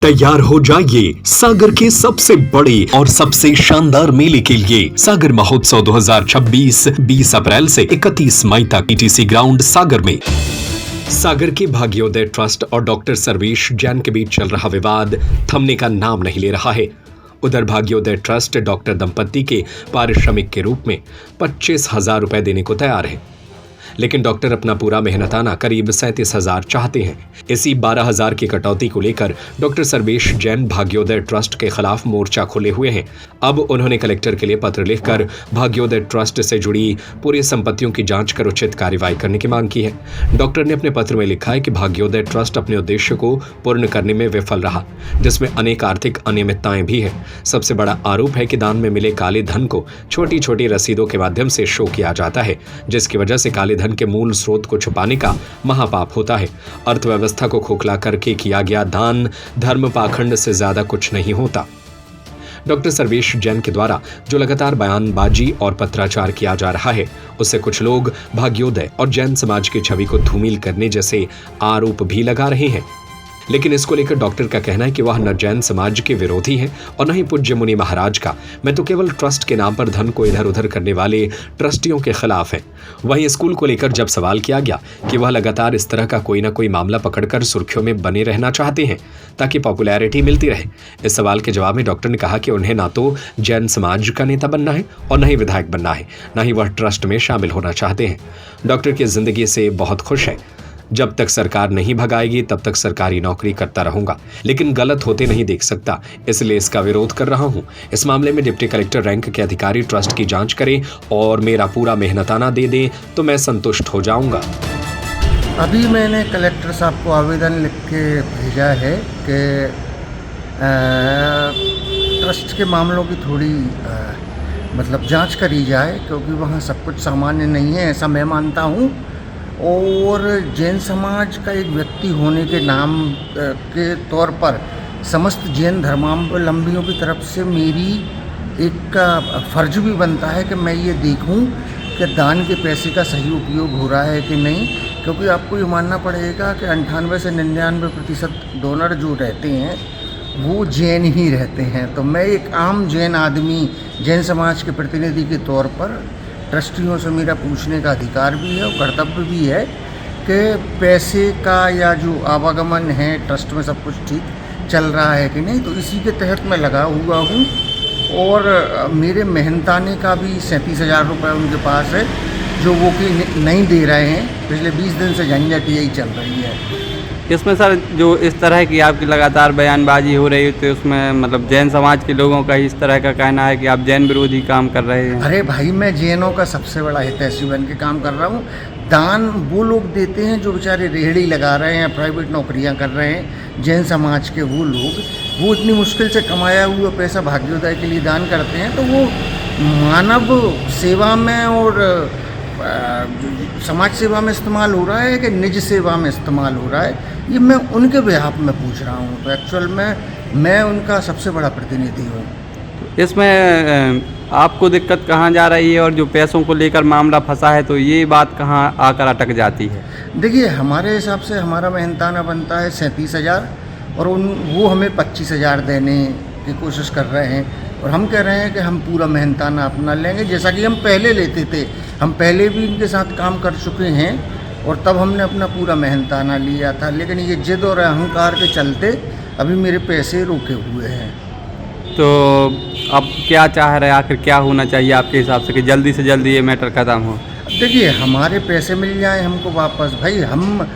तैयार हो जाइए सागर के सबसे बड़े और सबसे शानदार मेले के लिए। सागर महोत्सव 2026 20 अप्रैल से 31 मई तक पीटीसी ग्राउंड सागर में। सागर के भाग्योदय ट्रस्ट और डॉक्टर सर्वेश जैन के बीच चल रहा विवाद थमने का नाम नहीं ले रहा है। उधर भाग्योदय ट्रस्ट डॉक्टर दंपत्ति के पारिश्रमिक के रूप में 25,000 रुपए देने को तैयार है, लेकिन डॉक्टर अपना पूरा मेहनताना करीब 37,000 चाहते हैं। इसी 12,000 की कटौती को लेकर डॉक्टर सर्वेश जैन भाग्योदय ट्रस्ट के खिलाफ मोर्चा खोले हुए हैं। अब उन्होंने कलेक्टर के लिए पत्र लिखकर भाग्योदय ट्रस्ट से जुड़ी पूरी संपत्तियों की जांच कर उचित कार्रवाई करने की मांग की है। डॉक्टर ने अपने पत्र में लिखा है कि भाग्योदय ट्रस्ट अपने उद्देश्य को पूर्ण करने में विफल रहा, जिसमें अनेक आर्थिक अनियमितताएं भी हैं। सबसे बड़ा आरोप है कि दान में मिले काले धन को छोटी छोटी रसीदों के माध्यम से शो किया जाता है, जिसकी वजह से काले धन के मूल स्रोत को छुपाने का महापाप होता है। अर्थव्यवस्था को खोखला करके किया गया दान धर्म पाखंड से ज्यादा कुछ नहीं होता। डॉक्टर सर्वेश जैन के द्वारा जो लगातार बयानबाजी और पत्राचार किया जा रहा है, उससे कुछ लोग भाग्योदय और जैन समाज की छवि को धूमिल करने जैसे आरोप भी लगा रहे हैं। लेकिन इसको लेकर डॉक्टर का कहना है कि वह न जैन समाज के विरोधी हैं और न ही पूज्य मुनि महाराज का। मैं तो केवल ट्रस्ट के नाम पर धन को इधर उधर करने वाले ट्रस्टियों के खिलाफ हैं। वहीं स्कूल को लेकर जब सवाल किया गया कि वह लगातार इस तरह का कोई ना कोई मामला पकड़कर सुर्खियों में बने रहना चाहते हैं ताकि पॉपुलैरिटी मिलती रहे, इस सवाल के जवाब में डॉक्टर ने कहा कि उन्हें ना तो जैन समाज का नेता बनना है और न ही विधायक बनना है, न ही वह ट्रस्ट में शामिल होना चाहते हैं। डॉक्टर की जिंदगी से बहुत खुश है। जब तक सरकार नहीं भगाएगी तब तक सरकारी नौकरी करता रहूंगा, लेकिन गलत होते नहीं देख सकता, इसलिए इसका विरोध कर रहा हूं। इस मामले में डिप्टी कलेक्टर रैंक के अधिकारी ट्रस्ट की जांच करें और मेरा पूरा मेहनताना दे दें तो मैं संतुष्ट हो जाऊंगा। अभी मैंने कलेक्टर साहब को आवेदन लिख के भेजा है कि ट्रस्ट के मामलों की थोड़ी मतलब जांच करी जाए, क्योंकि वहाँ सब कुछ सामान्य नहीं है, ऐसा मैं मानता हूँ। और जैन समाज का एक व्यक्ति होने के नाम के तौर पर समस्त जैन धर्मावलंबियों की तरफ से मेरी एक फ़र्ज भी बनता है कि मैं ये देखूं कि दान के पैसे का सही उपयोग हो रहा है कि नहीं, क्योंकि आपको ये मानना पड़ेगा कि 98 से 99% डोनर जो रहते हैं वो जैन ही रहते हैं। तो मैं एक आम जैन आदमी, जैन समाज के प्रतिनिधि के तौर पर ट्रस्टियों से मेरा पूछने का अधिकार भी है और कर्तव्य भी है कि पैसे का या जो आवागमन है ट्रस्ट में सब कुछ ठीक चल रहा है कि नहीं। तो इसी के तहत मैं लगा हुआ हूँ और मेरे मेहनताने का भी 37,000 रुपये उनके पास है, जो वो कि नहीं दे रहे हैं। पिछले 20 दिन से झंझट यही चल रही है। इसमें सर जो इस तरह की आपकी लगातार बयानबाजी हो रही है, तो उसमें मतलब जैन समाज के लोगों का इस तरह का कहना है कि आप जैन विरोधी काम कर रहे हैं। अरे भाई, मैं जैनों का सबसे बड़ा हितैषी बन के काम कर रहा हूँ। दान वो लोग देते हैं जो बेचारे रेहड़ी लगा रहे हैं, प्राइवेट नौकरियाँ कर रहे हैं। जैन समाज के वो लोग, वो इतनी मुश्किल से कमाया हुआ पैसा भाग्योदय के लिए दान करते हैं, तो वो मानव सेवा में और समाज सेवा में इस्तेमाल हो रहा है कि निज सेवा में इस्तेमाल हो रहा है, ये मैं उनके बिहाफ में पूछ रहा हूँ। तो एक्चुअल में मैं उनका सबसे बड़ा प्रतिनिधि हूँ। इसमें आपको दिक्कत कहाँ जा रही है और जो पैसों को लेकर मामला फंसा है, तो ये बात कहाँ आकर अटक जाती है? देखिए, हमारे हिसाब से हमारा मेहनताना बनता है 37,000 और वो हमें 25,000 देने की कोशिश कर रहे हैं, और हम कह रहे हैं कि हम पूरा मेहनताना अपना लेंगे, जैसा कि हम पहले लेते थे। हम पहले भी इनके साथ काम कर चुके हैं और तब हमने अपना पूरा मेहनताना लिया था, लेकिन ये जिद और अहंकार के चलते अभी मेरे पैसे रुके हुए हैं। तो अब क्या चाह रहे हैं, आखिर क्या होना चाहिए आपके हिसाब से कि जल्दी से जल्दी ये मैटर ख़त्म हो? देखिए, हमारे पैसे मिल जाएं हमको वापस। भाई, हम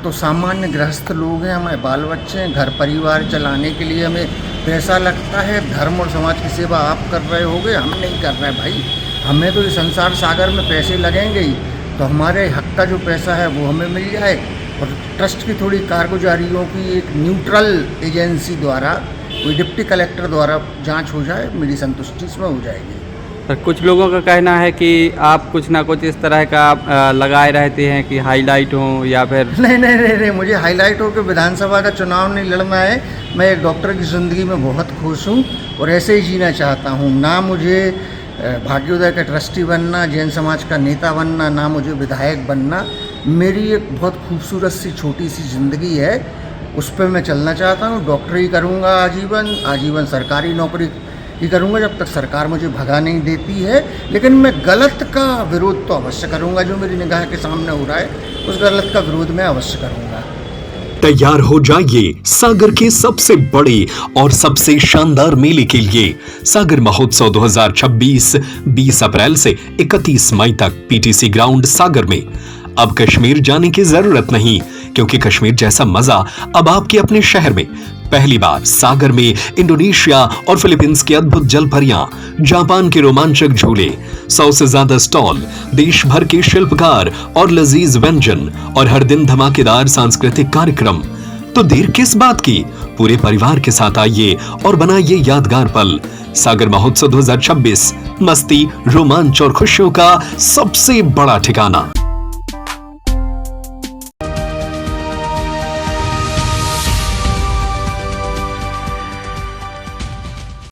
तो सामान्य गृहस्थ लोग हैं, हमारे बाल बच्चे हैं, घर परिवार चलाने के लिए हमें पैसा लगता है। धर्म और समाज की सेवा आप कर रहे होगे, हम नहीं कर रहे हैं। भाई, हमें तो इस संसार सागर में पैसे लगेंगे ही, तो हमारे हक का जो पैसा है वो हमें मिल जाए और ट्रस्ट की थोड़ी कारगुजारियों की एक न्यूट्रल एजेंसी द्वारा, कोई डिप्टी कलेक्टर द्वारा जांच हो जाए, मेरी संतुष्टि इसमें हो जाएगी। पर कुछ लोगों का कहना है कि आप कुछ ना कुछ इस तरह का लगाए रहते हैं कि हाईलाइट हो या फिर नहीं, मुझे हाईलाइट हो के विधानसभा का चुनाव नहीं लड़ना है। मैं एक डॉक्टर की ज़िंदगी में बहुत खुश हूँ और ऐसे ही जीना चाहता हूँ। ना मुझे भाग्योदय का ट्रस्टी बनना, जैन समाज का नेता बनना, ना मुझे विधायक बनना। मेरी एक बहुत खूबसूरत सी छोटी सी ज़िंदगी है उस पर मैं चलना चाहता हूँ। डॉक्टरी करूँगा आजीवन सरकारी नौकरी ही करूँगा जब तक सरकार मुझे भगा नहीं देती है। लेकिन मैं गलत का विरोध तो अवश्य करूँगा, जो मेरी निगाह के सामने हो रहा है उस गलत का विरोध मैं अवश्य करूँगा। तैयार हो जाइए सागर के सबसे बड़े और सबसे शानदार मेले के लिए। सागर महोत्सव 2026 20 अप्रैल से 31 मई तक पीटीसी ग्राउंड सागर में। अब कश्मीर जाने की जरूरत नहीं, क्योंकि कश्मीर जैसा मजा अब आपके अपने शहर में। पहली बार सागर में इंडोनेशिया और फिलीपींस की अद्भुत जलपरियां, जापान के रोमांचक झूले, 100 से ज्यादा स्टॉल, देश भर के शिल्पकार और लजीज व्यंजन और हर दिन धमाकेदार सांस्कृतिक कार्यक्रम। तो देर किस बात की, पूरे परिवार के साथ आइए और बनाइए यादगार पल। सागर महोत्सव 2026 मस्ती, रोमांच और खुशियों का सबसे बड़ा ठिकाना।